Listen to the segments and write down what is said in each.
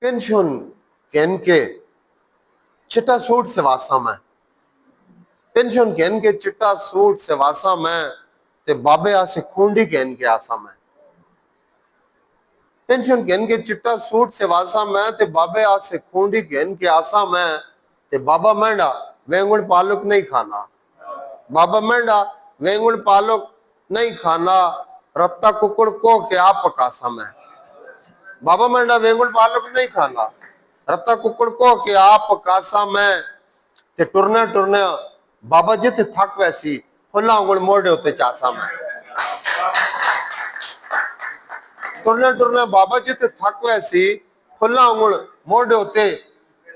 Pension कहन के चिट्टा सूट से वासा में पेंशन कहन के चिट्टा सूट से वासा में ते बाबे आसे खूंडी कहन के आसा में पेंशन कहन के चिट्टा सूट से वासा में ते बाबे आसे खूंडी कहन के आसा में ते बाबा मेंढा वेंगुण पालक नहीं खाना बाबा मेंढा वेंगुण पालक नहीं खाना रत्ता कुकड़ को के आप पकासा में बाबा मेंढा वेंगुण पालक नहीं खाना रत्ता कुकड़ को के आप कासा में ते टुरने टुरने बाबा जित थक वैसी फुला उंगल मोड़े होते चासा में टुरने टुरने बाबा जित थक वैसी फुला उंगल मोड़े होते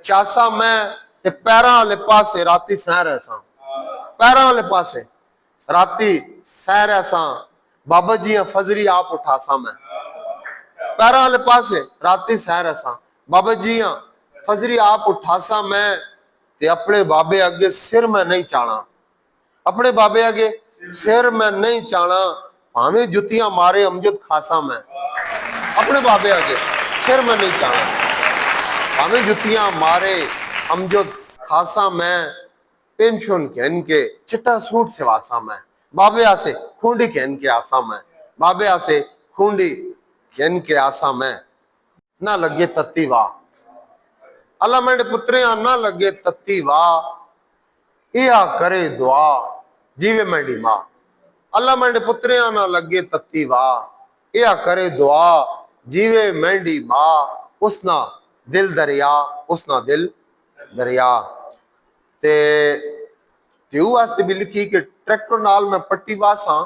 चासा में ते पैरा वाले पासे राती सह रहा पैरा वाले पासे राती सह रहा बाबा जी फजरी आप उठासा में पैरा वाले पासे राती सह रहा बाबा जी फजरी आप उठासा मैं ते अपने बाबे आगे सिर में नहीं चाणा अपने बाबे आगे सिर में नहीं चाणा भावे जुतियां मारे अमजद खासा में अपने बाबे आगे सिर में नहीं चाणा भावे जुतियां मारे अमजद खासा में पेंशन कहन के चिट्टा सूट से वासा में बाबे आसे खूंडी कहन के आसा में बाबे आसे खूंडी कहन के आसा में ना लगे तत्ती वाह अल्लाह मेरे पुत्रे ना लगे तत्ती वाह इया करे दुआ जीवे मेरी मां अल्लाह मेरे पुत्रे ना लगे तत्ती वाह इया करे दुआ जीवे मेरी मां उसना दिल दरिया ते त्यू वास्ते भी लिखी कि ट्रैक्टर नाल में पट्टी वासा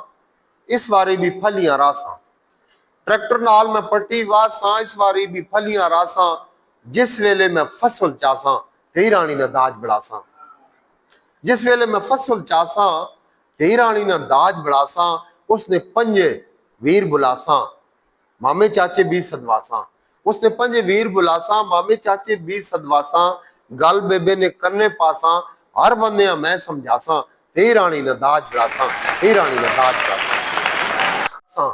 इस बारी भी फलियां रासा ट्रैक्टर नाल में पट्टी वासा इस बारी भी फलियां रासा जिस वेले में फसल चासा तेरी रानी ने दाज बढ़ासा जिस वेले में फसल चासा तेरी रानी ने दाज बढ़ासा उसने पंजे वीर बुलासा मामे चाचे भी सदवासा उसने पंजे वीर बुलासा मामे चाचे भी सदवासा गल बेबे ने करने पासा हर बंदे मैं समझासा तेरी रानी ने दाज बढ़ासा तेरी रानी ने दाज बढ़ासा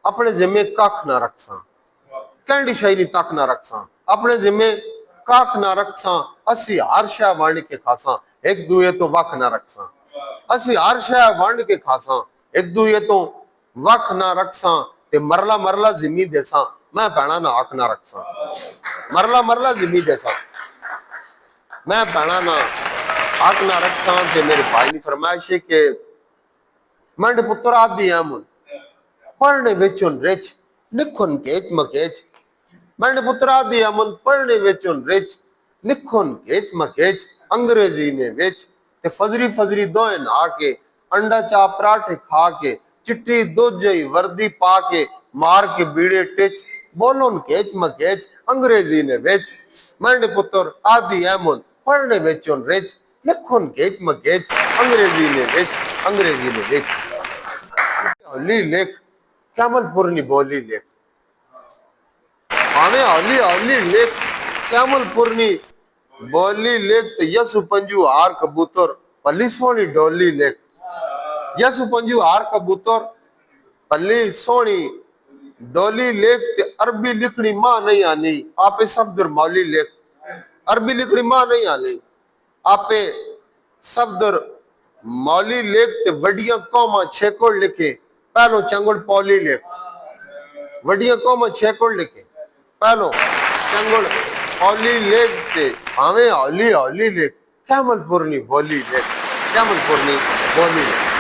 अपने जिम्मे कख ना रखसा कैंडी शायरी तक ना रखसा अपने जिम्मे काख ना रखसा असी हर शह वंड के खासा एक दूए तो वख ना रखसा असी हर शह वंड के खासा एक दूए तो वख ना रखसा ते मरला मरला जिम्मी देसा मैं भैणा ना हक ना रखसा मरला मरला जिम्मी देसा मैं भैणा ना हक ना रखसा ते मेरे भाई ने फरमाइश है कि मंड पुत्र आदि अमन पढ़ने विचुन रिच लिखुन केच मकेच मंड पुत्र आदि अमन पढ़ने विचुन रिच लिखुन केच मकेच अंग्रेजी ने विच ते फजरी फजरी दोए नहा के अंडा चा पराठे खा के चिट्टी दूध जई वर्दी पा के मार के बीड़े टिच बोलोन केच मकेच अंग्रेजी ने विच मंड पुत्र आदि अमन पढ़ने विचुन रिच लिखुन केच मकेच अंग्रेजी ने विच होली लेख कैमलपुर नी बोली लेख हमें होली होली लेख कैमलपुर नी बोली लेख तो यसु पंजू हार कबूतर पल्ली सोनी डोली लेख यसु पंजू हार कबूतर पल्ली सोनी डोली लेख ते अरबी लिखनी मां नहीं आनी आपे शब्द मौली लेख अरबी लिखनी मां नहीं आनी आपे शब्द मौली लेख ते वडिया कौमा छेकोड़ लिखे पहलो चंगुड़ पौली लेख वडिया कौमा छेकोड़ लिखे पहलो चंगुड़ पौली लेख ते हमें हौली हौली लेख कैमलपुर नी बोली लेख कैमलपुर नी बोली लेख।